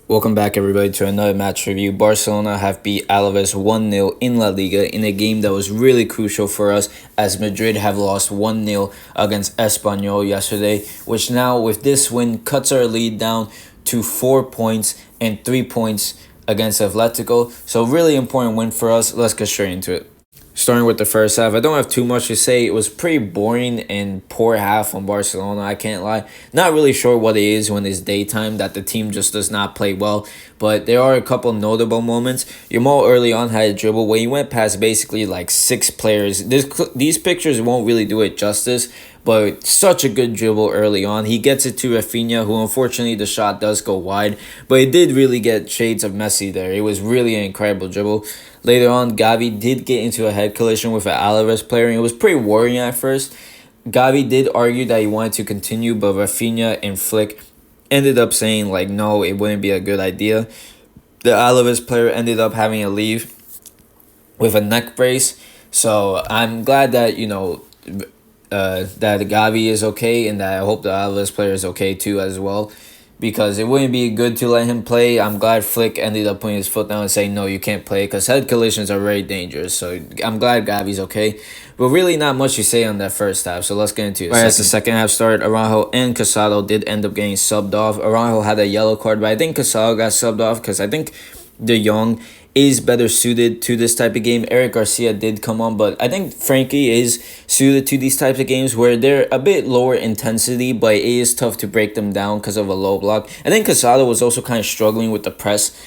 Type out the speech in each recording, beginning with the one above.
Welcome back, everybody, to another match review. Barcelona have beat Alaves 1-0 in La Liga in a game that was really crucial for us, as Madrid have lost 1-0 against Espanyol yesterday, which now, with this win, cuts our lead down to 4 points and 3 points against Atletico. So really important win for us. Let's get straight into it. Starting with the first half, I don't have too much to say. It was pretty boring and poor half on Barcelona, I can't lie. Not really sure what it is when it's daytime that the team just does not play well, but there are a couple notable moments. Yamal early on had a dribble where he went past basically like 6 players. These pictures won't really do it justice, but such a good dribble early on. He gets it to Rafinha, who unfortunately the shot does go wide, but it did really get shades of Messi there. It was really an incredible dribble. Later on, Gavi did get into a head collision with an Alaves player, and it was pretty worrying at first. Gavi did argue that he wanted to continue, but Rafinha and Flick ended up saying, like, no, it wouldn't be a good idea. The Alaves player ended up having to leave with a neck brace. So I'm glad that, that Gavi is okay, and that I hope the Alaves player is okay too as well, because it wouldn't be good to let him play. I'm glad Flick ended up putting his foot down and saying, no, you can't play, because head collisions are very dangerous. So I'm glad Gavi's okay. But really not much to say on that first half, so let's get into it. As the second half started, Araujo and Casado did end up getting subbed off. Araujo had a yellow card, but I think Casado got subbed off because I think De Jong is better suited to this type of game. Eric Garcia did come on, but I think Frankie is suited to these types of games where they're a bit lower intensity, but it is tough to break them down because of a low block. I think Casado was also kind of struggling with the press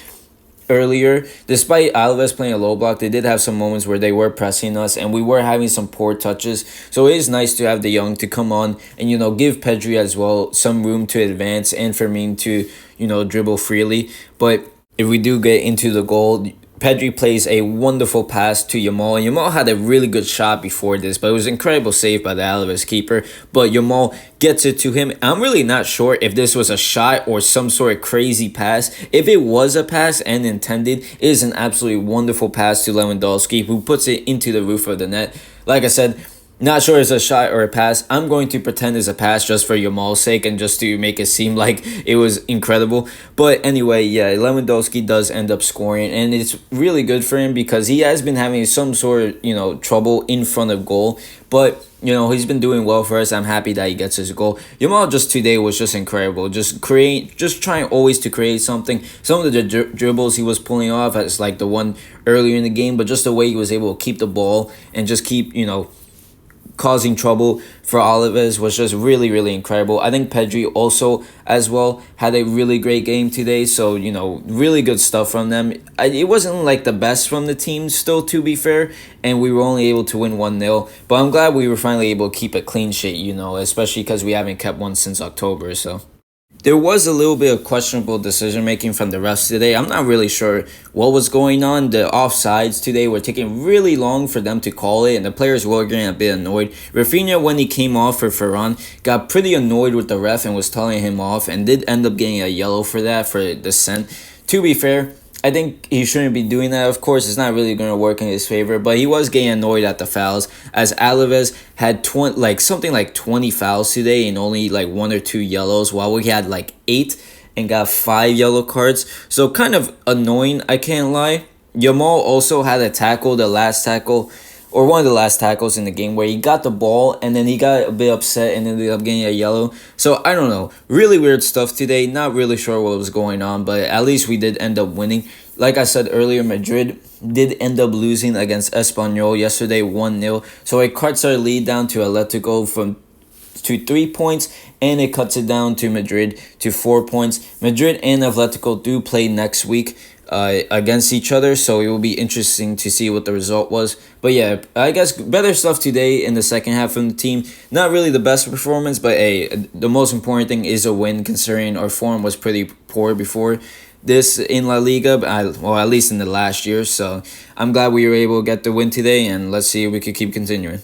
earlier. Despite Alaves playing a low block, they did have some moments where they were pressing us and we were having some poor touches. So it is nice to have De Jong to come on and, give Pedri as well some room to advance and Fermin to, dribble freely. But if we do get into the goal, Pedri plays a wonderful pass to Yamal. Yamal had a really good shot before this, but it was an incredible save by the Alaves keeper. But Yamal gets it to him. I'm really not sure if this was a shot or some sort of crazy pass. If it was a pass and intended, it is an absolutely wonderful pass to Lewandowski, who puts it into the roof of the net. Like I said, not sure it's a shot or a pass. I'm going to pretend it's a pass just for Yamal's sake and just to make it seem like it was incredible. But anyway, yeah, Lewandowski does end up scoring, and it's really good for him because he has been having some sort of, trouble in front of goal. But, he's been doing well for us. I'm happy that he gets his goal. Yamal just today was just incredible. Just trying always to create something. Some of the dribbles he was pulling off, as like the one earlier in the game, but just the way he was able to keep the ball and just keep, causing trouble for Alaves was just really, really incredible. I think Pedri also as well had a really great game today. So, really good stuff from them. It wasn't like the best from the team still, to be fair, and we were only able to win 1-0. But I'm glad we were finally able to keep a clean sheet, especially because we haven't kept one since October. So there was a little bit of questionable decision-making from the refs today. I'm not really sure what was going on. The offsides today were taking really long for them to call it, and the players were getting a bit annoyed. Rafinha, when he came off for Ferran, got pretty annoyed with the ref and was telling him off, and did end up getting a yellow for that, for dissent. To be fair, I think he shouldn't be doing that. Of course, it's not really going to work in his favor, but he was getting annoyed at the fouls, as Alaves had something like 20 fouls today and only like 1 or 2 yellows, while we had like 8 and got 5 yellow cards. So kind of annoying, I can't lie. Yamal also had a tackle, the last tackle, or one of the last tackles in the game, where he got the ball and then he got a bit upset and ended up getting a yellow. So I don't know. Really weird stuff today. Not really sure what was going on, but at least we did end up winning. Like I said earlier, Madrid did end up losing against Espanyol yesterday 1-0. So it cuts our lead down to Atletico to 3 points, and it cuts it down to Madrid to 4 points. Madrid and Atletico do play next week against each other, so it will be interesting to see what the result was. But yeah, I guess better stuff today in the second half from the team. Not really the best performance, but hey, the most important thing is a win, considering our form was pretty poor before this in La Liga, well, at least in the last year. So I'm glad we were able to get the win today, and let's see if we could keep continuing.